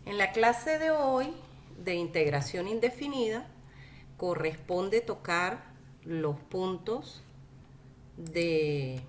En la clase de hoy de integración indefinida corresponde tocar los puntos de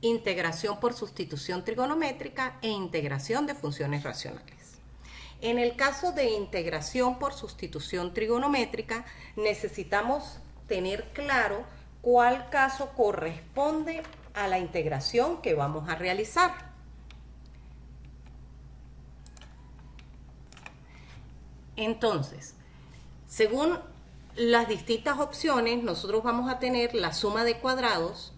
integración por sustitución trigonométrica e integración de funciones racionales. En el caso de integración por sustitución trigonométrica necesitamos tener claro cuál caso corresponde a la integración que vamos a realizar. Entonces, según las distintas opciones, nosotros vamos a tener la suma de cuadrados,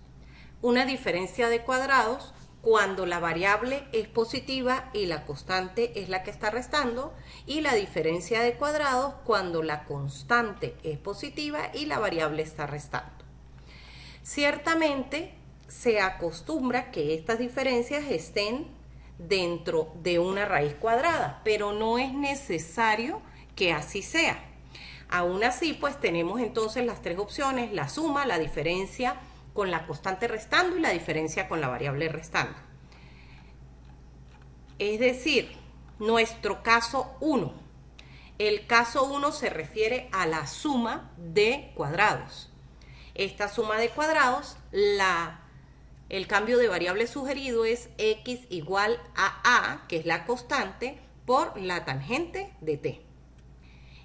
una diferencia de cuadrados cuando la variable es positiva y la constante es la que está restando, y la diferencia de cuadrados cuando la constante es positiva y la variable está restando. Ciertamente se acostumbra que estas diferencias estén dentro de una raíz cuadrada, pero no es necesario que así sea. Aún así, pues tenemos entonces las tres opciones: la suma, la diferencia con la constante restando y la diferencia con la variable restando. Es decir, nuestro caso 1. El caso 1 se refiere a la suma de cuadrados. Esta suma de cuadrados, el cambio de variable sugerido es x igual a, que es la constante, por la tangente de t.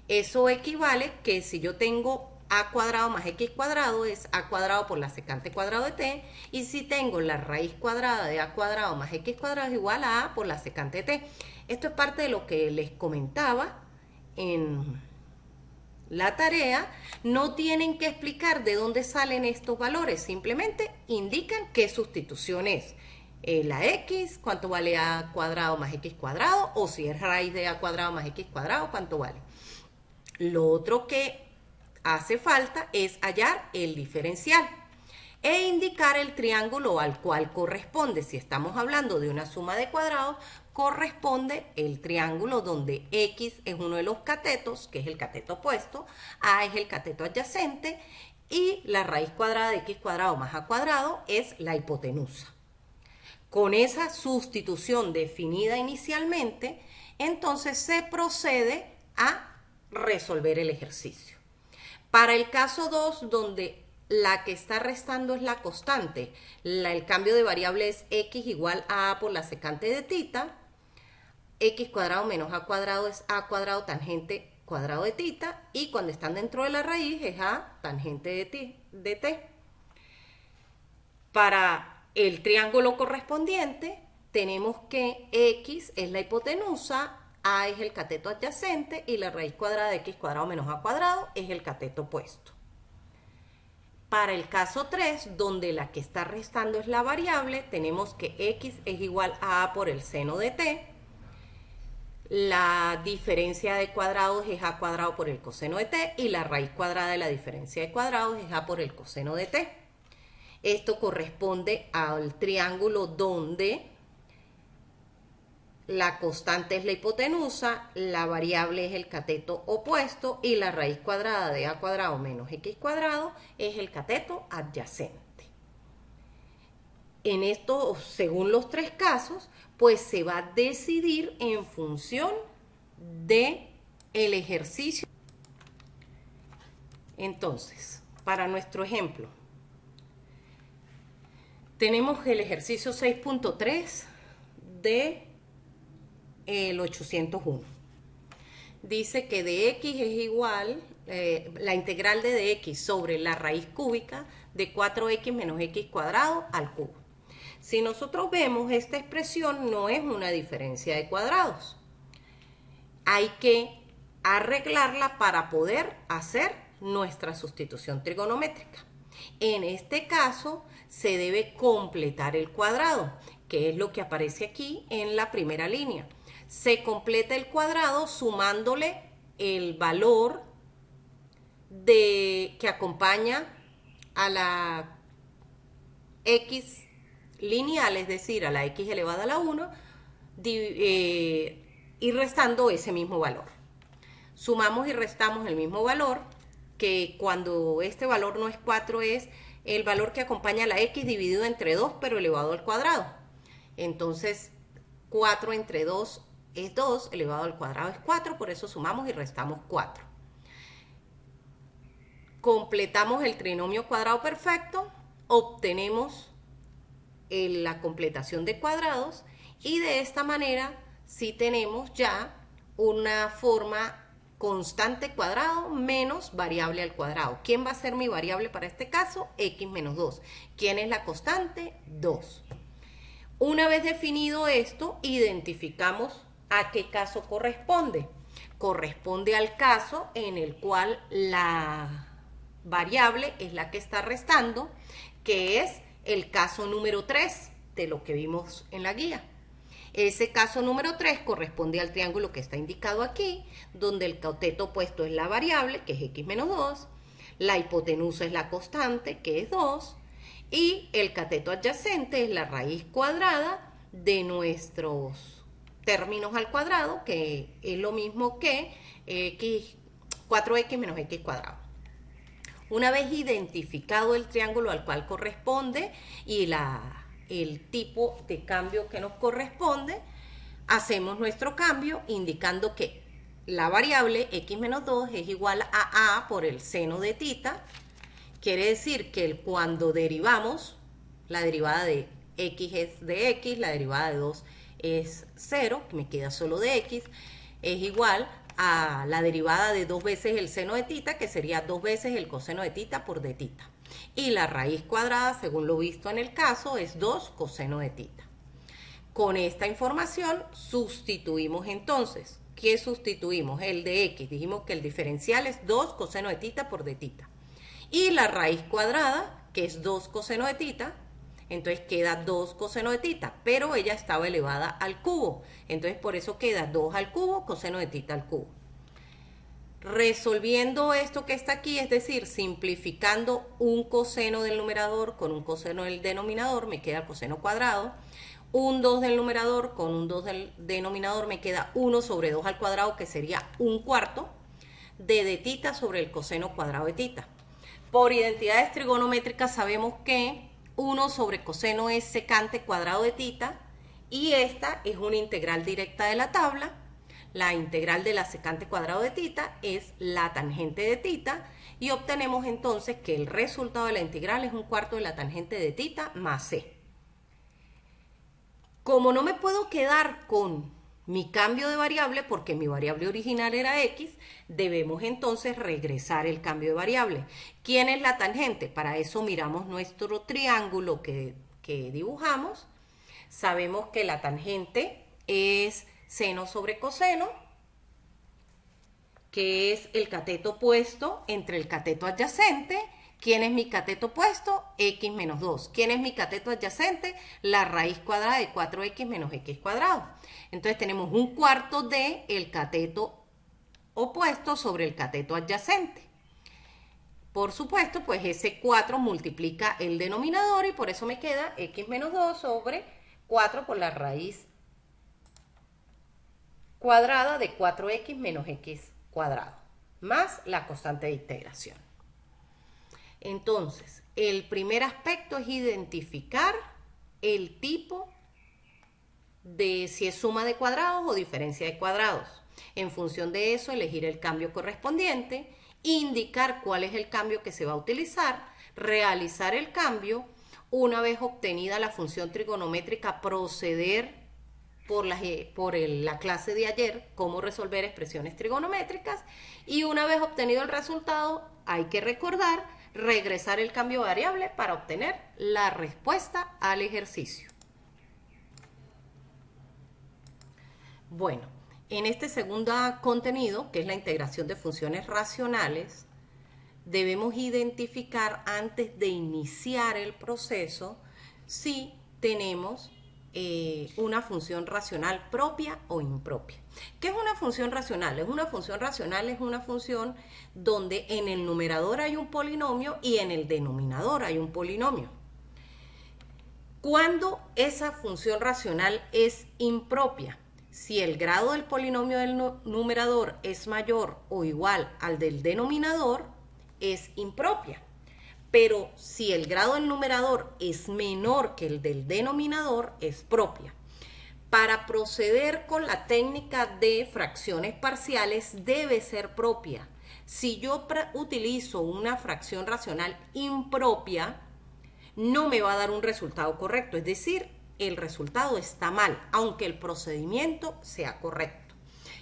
Eso equivale que si yo tengo a cuadrado más x cuadrado es a cuadrado por la secante cuadrado de t, y si tengo la raíz cuadrada de a cuadrado más x cuadrado es igual a por la secante de t. Esto es parte de lo que les comentaba en la tarea. No tienen que explicar de dónde salen estos valores, simplemente indican qué sustitución es. La x, cuánto vale a cuadrado más x cuadrado, o si es raíz de a cuadrado más x cuadrado, cuánto vale. Lo otro que hace falta es hallar el diferencial e indicar el triángulo al cual corresponde. Si estamos hablando de una suma de cuadrados, corresponde el triángulo donde x es uno de los catetos, que es el cateto opuesto, a es el cateto adyacente, y la raíz cuadrada de x cuadrado más a cuadrado es la hipotenusa. Con esa sustitución definida inicialmente, entonces se procede a resolver el ejercicio. Para el caso 2, donde la que está restando es la constante, el cambio de variable es x igual a por la secante de tita, x cuadrado menos a cuadrado es a cuadrado tangente cuadrado de tita, y cuando están dentro de la raíz es a tangente de t. Para el triángulo correspondiente tenemos que x es la hipotenusa, a es el cateto adyacente y la raíz cuadrada de x cuadrado menos a cuadrado es el cateto opuesto. Para el caso 3, donde la que está restando es la variable, tenemos que x es igual a por el seno de t. La diferencia de cuadrados es a cuadrado por el coseno de t, y la raíz cuadrada de la diferencia de cuadrados es a por el coseno de t. Esto corresponde al triángulo donde la constante es la hipotenusa, la variable es el cateto opuesto y la raíz cuadrada de a cuadrado menos x cuadrado es el cateto adyacente. En esto, según los tres casos, pues se va a decidir en función de el ejercicio. Entonces, para nuestro ejemplo, tenemos el ejercicio 6.3 de el 801. Dice que dx es igual, la integral de dx sobre la raíz cúbica de 4x menos x cuadrado al cubo. Si nosotros vemos, esta expresión no es una diferencia de cuadrados. Hay que arreglarla para poder hacer nuestra sustitución trigonométrica. En este caso, se debe completar el cuadrado, que es lo que aparece aquí en la primera línea. Se completa el cuadrado sumándole el valor que acompaña a la x lineal, es decir, a la x elevada a la 1, y restando ese mismo valor. Sumamos y restamos el mismo valor, que cuando este valor no es 4 es el valor que acompaña a la x dividido entre 2 pero elevado al cuadrado. Entonces, 4 entre 2 es 2, elevado al cuadrado es 4, por eso sumamos y restamos 4. Completamos el trinomio cuadrado perfecto, obtenemos la completación de cuadrados y de esta manera sí tenemos ya una forma constante cuadrado menos variable al cuadrado. ¿Quién va a ser mi variable para este caso? X menos 2. ¿Quién es la constante? 2. Una vez definido esto, identificamos a qué caso corresponde. Corresponde al caso en el cual la variable es la que está restando, que es el caso número 3 de lo que vimos en la guía. Ese caso número 3 corresponde al triángulo que está indicado aquí, donde el cateto opuesto es la variable, que es x menos 2, la hipotenusa es la constante, que es 2, y el cateto adyacente es la raíz cuadrada de nuestros términos al cuadrado, que es lo mismo que 4x menos x cuadrado. Una vez identificado el triángulo al cual corresponde y el tipo de cambio que nos corresponde, hacemos nuestro cambio indicando que la variable x menos 2 es igual a a por el seno de tita. Quiere decir que cuando derivamos, la derivada de x es de x, la derivada de 2 es 0, que me queda solo de x, es igual a la derivada de 2 veces el seno de tita, que sería 2 veces el coseno de tita por de tita. Y la raíz cuadrada, según lo visto en el caso, es 2 coseno de tita. Con esta información sustituimos entonces. ¿Qué sustituimos? El de x. Dijimos que el diferencial es 2 coseno de tita por de tita. Y la raíz cuadrada, que es 2 coseno de tita, entonces queda 2 coseno de tita, pero ella estaba elevada al cubo. Entonces por eso queda 2 al cubo coseno de tita al cubo. Resolviendo esto que está aquí, es decir, simplificando un coseno del numerador con un coseno del denominador, me queda el coseno cuadrado. Un 2 del numerador con un 2 del denominador me queda 1 sobre 2 al cuadrado, que sería un cuarto de tita sobre el coseno cuadrado de tita. Por identidades trigonométricas sabemos que 1 sobre coseno es secante cuadrado de tita y esta es una integral directa de la tabla. La integral de la secante cuadrado de tita es la tangente de tita y obtenemos entonces que el resultado de la integral es un cuarto de la tangente de tita más c. Como no me puedo quedar con mi cambio de variable, porque mi variable original era x, debemos entonces regresar el cambio de variable. ¿Quién es la tangente? Para eso miramos nuestro triángulo que dibujamos. Sabemos que la tangente es seno sobre coseno, que es el cateto opuesto entre el cateto adyacente. ¿Quién es mi cateto opuesto? X menos 2. ¿Quién es mi cateto adyacente? La raíz cuadrada de 4x menos x cuadrado. Entonces tenemos un cuarto de el cateto opuesto sobre el cateto adyacente. Por supuesto, pues ese 4 multiplica el denominador y por eso me queda x menos 2 sobre 4 por la raíz cuadrada de 4x menos x cuadrado, más la constante de integración. Entonces, el primer aspecto es identificar el tipo de si es suma de cuadrados o diferencia de cuadrados. En función de eso, elegir el cambio correspondiente, indicar cuál es el cambio que se va a utilizar, realizar el cambio. Una vez obtenida la función trigonométrica, proceder por la clase de ayer, cómo resolver expresiones trigonométricas, y una vez obtenido el resultado, hay que recordar regresar el cambio de variable para obtener la respuesta al ejercicio. Bueno, en este segundo contenido, que es la integración de funciones racionales, debemos identificar antes de iniciar el proceso si tenemos una función racional propia o impropia. ¿Qué es una función racional? Una función racional es una función donde en el numerador hay un polinomio y en el denominador hay un polinomio. ¿Cuándo esa función racional es impropia? Si el grado del polinomio del numerador es mayor o igual al del denominador, es impropia. pero si el grado del numerador es menor que el del denominador, es propia. Para proceder con la técnica de fracciones parciales debe ser propia. Si yo utilizo una fracción racional impropia, no me va a dar un resultado correcto, es decir, el resultado está mal, aunque el procedimiento sea correcto.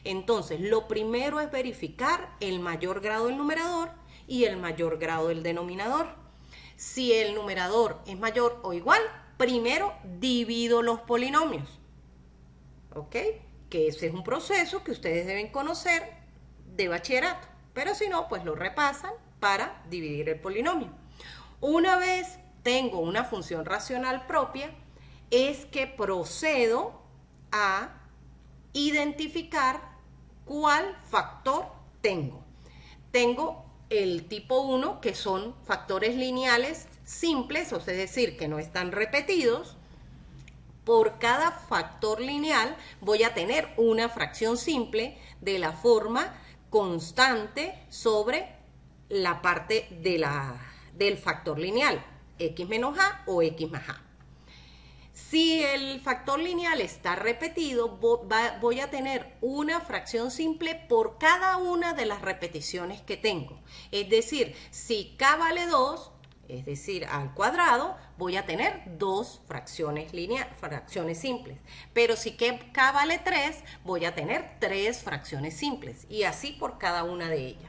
Entonces, lo primero es verificar el mayor grado del numerador y el mayor grado del denominador. Si el numerador es mayor o igual, primero divido los polinomios. ¿Ok? Que ese es un proceso que ustedes deben conocer de bachillerato. Pero si no, pues lo repasan para dividir el polinomio. Una vez tengo una función racional propia, es que procedo a identificar cuál factor tengo. Tengo el tipo 1, que son factores lineales simples, o sea, es decir, que no están repetidos. Por cada factor lineal voy a tener una fracción simple de la forma constante sobre la parte del factor lineal, x menos a o x más a. Si el factor lineal está repetido, voy a tener una fracción simple por cada una de las repeticiones que tengo. Es decir, si k vale 2, es decir, al cuadrado, voy a tener dos fracciones simples. Pero si k vale 3, voy a tener 3 fracciones simples. Y así por cada una de ellas.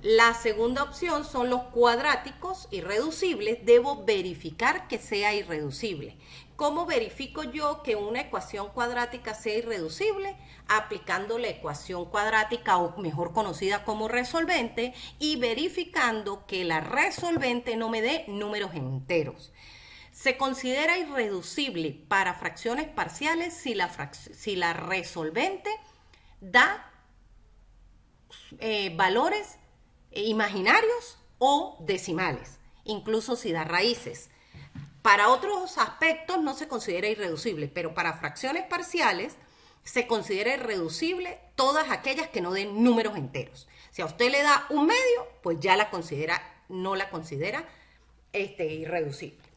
La segunda opción son los cuadráticos irreducibles. Debo verificar que sea irreducible. ¿Cómo verifico yo que una ecuación cuadrática sea irreducible? Aplicando la ecuación cuadrática, o mejor conocida como resolvente, y verificando que la resolvente no me dé números enteros. Se considera irreducible para fracciones parciales si la resolvente da valores imaginarios o decimales, incluso si da raíces. Para otros aspectos no se considera irreducible, pero para fracciones parciales se considera irreducible todas aquellas que no den números enteros. Si a usted le da un medio, pues ya no la considera irreducible.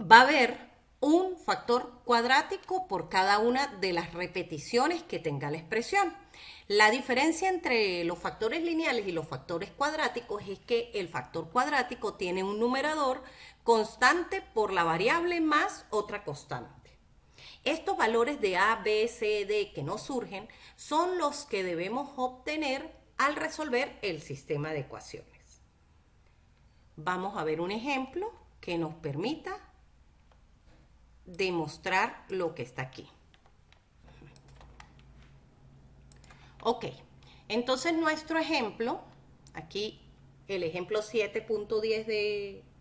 Va a haber un factor cuadrático por cada una de las repeticiones que tenga la expresión. La diferencia entre los factores lineales y los factores cuadráticos es que el factor cuadrático tiene un numerador constante por la variable más otra constante. Estos valores de A, B, C, D que nos surgen son los que debemos obtener al resolver el sistema de ecuaciones. Vamos a ver un ejemplo que nos permita demostrar lo que está aquí. Ok, entonces nuestro ejemplo, aquí el ejemplo 7.10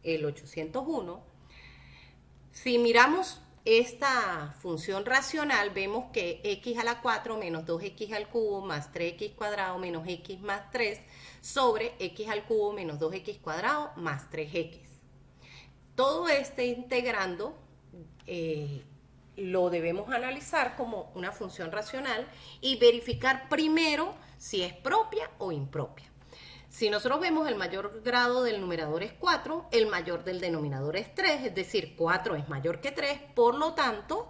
del 801, si miramos esta función racional, vemos que x a la 4 menos 2x al cubo más 3x cuadrado menos x más 3 sobre x al cubo menos 2x cuadrado más 3x. Todo este integrando lo debemos analizar como una función racional y verificar primero si es propia o impropia. Si nosotros vemos el mayor grado del numerador es 4, el mayor del denominador es 3, es decir, 4 es mayor que 3, por lo tanto,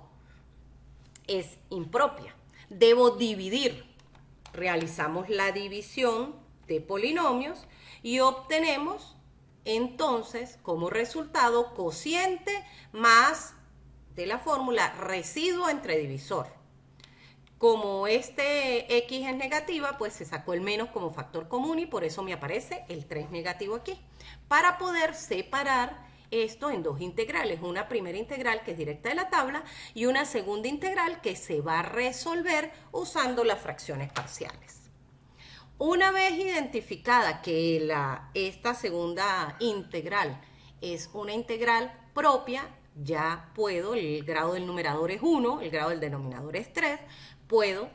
es impropia. Debo dividir. Realizamos la división de polinomios y obtenemos entonces como resultado cociente más de la fórmula residuo entre divisor. Como este x es negativa, pues se sacó el menos como factor común y por eso me aparece el 3 negativo aquí. Para poder separar esto en dos integrales, una primera integral que es directa de la tabla y una segunda integral que se va a resolver usando las fracciones parciales. Una vez identificada que esta segunda integral es una integral propia, ya puedo, el grado del numerador es 1, el grado del denominador es 3, puedo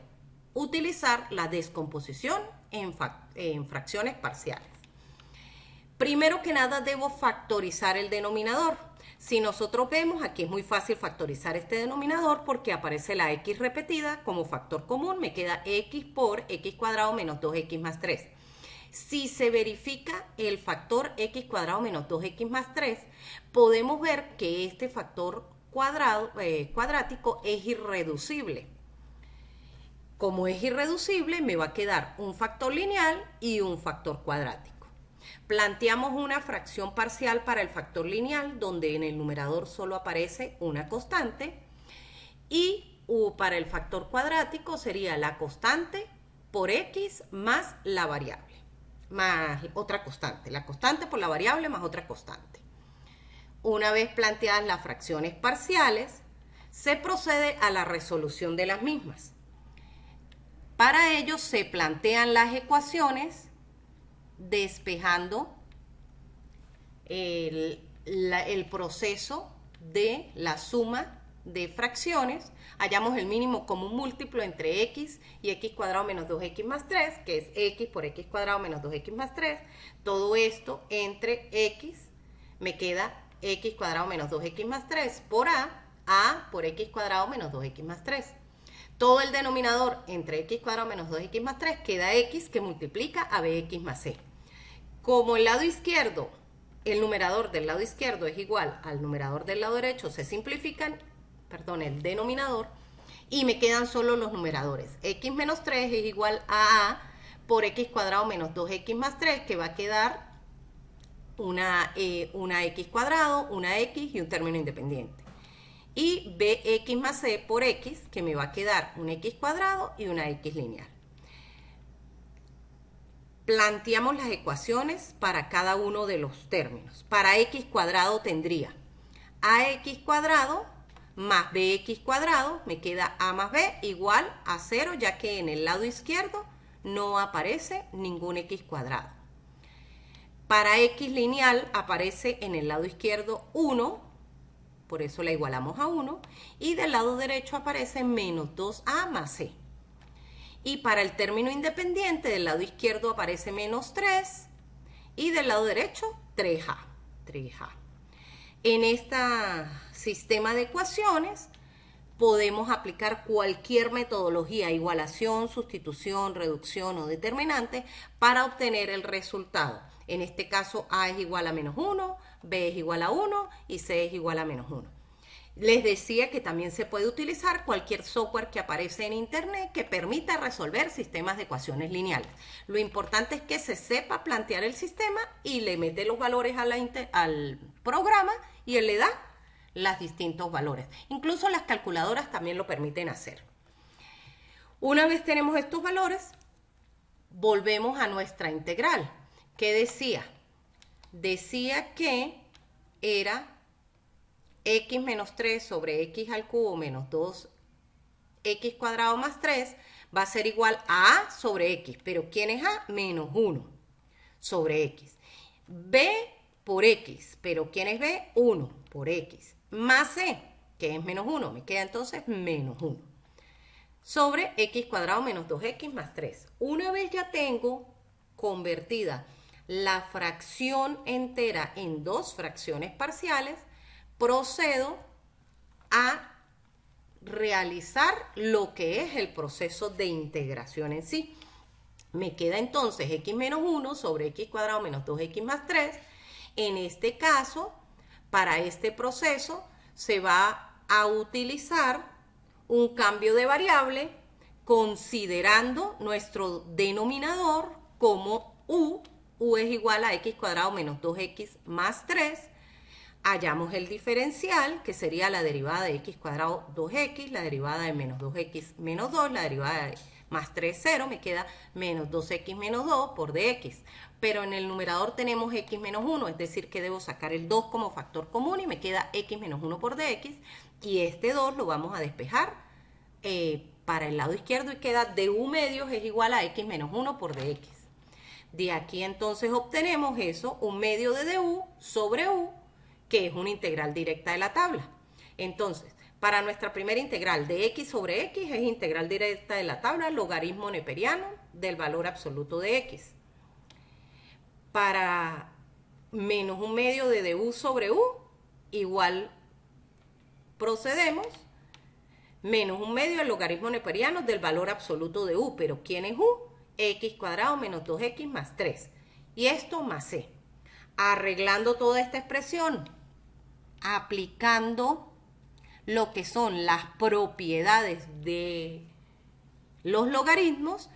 utilizar la descomposición en fracciones parciales. Primero que nada debo factorizar el denominador. Si nosotros vemos, aquí es muy fácil factorizar este denominador porque aparece la x repetida como factor común, me queda x por x cuadrado menos 2x más 3. Si se verifica el factor x cuadrado menos 2x más 3, podemos ver que este factor cuadrático es irreducible. Como es irreducible, me va a quedar un factor lineal y un factor cuadrático. Planteamos una fracción parcial para el factor lineal, donde en el numerador solo aparece una constante, y para el factor cuadrático sería la constante por x más la variable, más otra constante, la constante por la variable más otra constante. Una vez planteadas las fracciones parciales, se procede a la resolución de las mismas. Para ello se plantean las ecuaciones despejando el proceso de la suma de fracciones. Hallamos el mínimo común múltiplo entre x y x cuadrado menos 2x más 3, que es x por x cuadrado menos 2x más 3. Todo esto entre x me queda x cuadrado menos 2x más 3 por a por x cuadrado menos 2x más 3. Todo el denominador entre x cuadrado menos 2x más 3 queda x que multiplica a bx más c. Como el lado izquierdo, el numerador del lado izquierdo es igual al numerador del lado derecho, se simplifican, el denominador, y me quedan solo los numeradores. X menos 3 es igual a por x cuadrado menos 2x más 3, que va a quedar una x cuadrado, una x y un término independiente. Y bx más c por x, que me va a quedar un x cuadrado y una x lineal. Planteamos las ecuaciones para cada uno de los términos. Para x cuadrado tendría ax cuadrado más bx cuadrado, me queda a más b igual a 0, ya que en el lado izquierdo no aparece ningún x cuadrado. Para x lineal aparece en el lado izquierdo 1, por eso la igualamos a 1, y del lado derecho aparece menos 2a más c. Y para el término independiente, del lado izquierdo aparece menos 3 y del lado derecho 3a. En este sistema de ecuaciones podemos aplicar cualquier metodología, igualación, sustitución, reducción o determinante para obtener el resultado. En este caso a es igual a menos 1, b es igual a 1 y c es igual a menos 1. Les decía que también se puede utilizar cualquier software que aparece en internet que permita resolver sistemas de ecuaciones lineales. Lo importante es que se sepa plantear el sistema y le mete los valores al programa y él le da los distintos valores. Incluso las calculadoras también lo permiten hacer. Una vez tenemos estos valores, volvemos a nuestra integral. ¿Qué decía? Decía que era x menos 3 sobre x al cubo menos 2x cuadrado más 3 va a ser igual a a sobre x. ¿Pero quién es a? Menos 1 sobre x. B por x. ¿Pero quién es b? 1 por x. Más c, que es menos 1. Me queda entonces menos 1 sobre x cuadrado menos 2x más 3. Una vez ya tengo convertida la fracción entera en dos fracciones parciales, procedo a realizar lo que es el proceso de integración en sí. Me queda entonces x menos 1 sobre x cuadrado menos 2x más 3. En este caso, para este proceso, se va a utilizar un cambio de variable considerando nuestro denominador como u. U es igual a x cuadrado menos 2x más 3. Hallamos el diferencial, que sería la derivada de x cuadrado 2x, la derivada de menos 2x menos 2, la derivada de más 3, 0, me queda menos 2x menos 2 por dx. Pero en el numerador tenemos x menos 1, es decir, que debo sacar el 2 como factor común y me queda x menos 1 por dx. Y este 2 lo vamos a despejar para el lado izquierdo y queda du medios es igual a x menos 1 por dx. De aquí entonces obtenemos eso, un medio de du sobre u, que es una integral directa de la tabla. Entonces, para nuestra primera integral de x sobre x es integral directa de la tabla, logaritmo neperiano del valor absoluto de x. Para menos un medio de du sobre u, igual procedemos, menos un medio del logaritmo neperiano del valor absoluto de u. ¿Pero quién es u? x cuadrado menos 2x más 3. Y esto más c. Arreglando toda esta expresión, aplicando lo que son las propiedades de los logaritmos,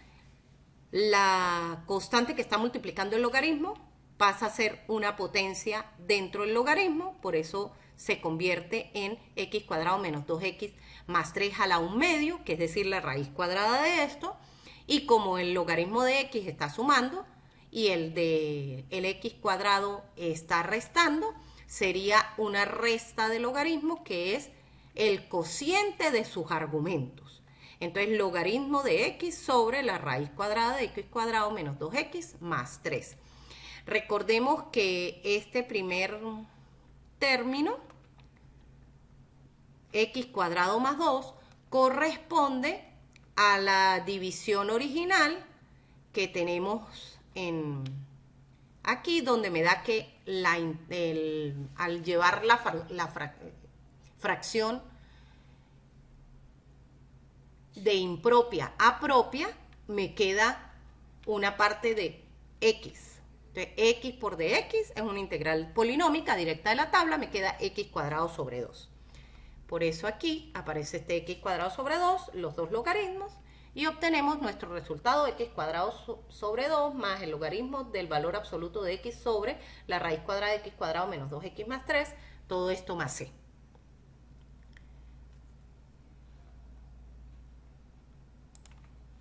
la constante que está multiplicando el logaritmo pasa a ser una potencia dentro del logaritmo, por eso se convierte en x cuadrado menos 2x más 3 a la 1 medio, que es decir, la raíz cuadrada de esto, y como el logaritmo de x está sumando y el de el x cuadrado está restando, sería una resta de logaritmo que es el cociente de sus argumentos. Entonces, logaritmo de x sobre la raíz cuadrada de x cuadrado menos 2x más 3. Recordemos que este primer término, x cuadrado más 2, corresponde a la división original que tenemos aquí, donde me da que al llevar la fracción de impropia a propia, me queda una parte de x. Entonces, x por dx es una integral polinómica directa de la tabla, me queda x cuadrado sobre 2. Por eso aquí aparece este x cuadrado sobre 2, los dos logaritmos, y obtenemos nuestro resultado x cuadrado sobre 2 más el logaritmo del valor absoluto de x sobre la raíz cuadrada de x cuadrado menos 2x más 3, todo esto más c.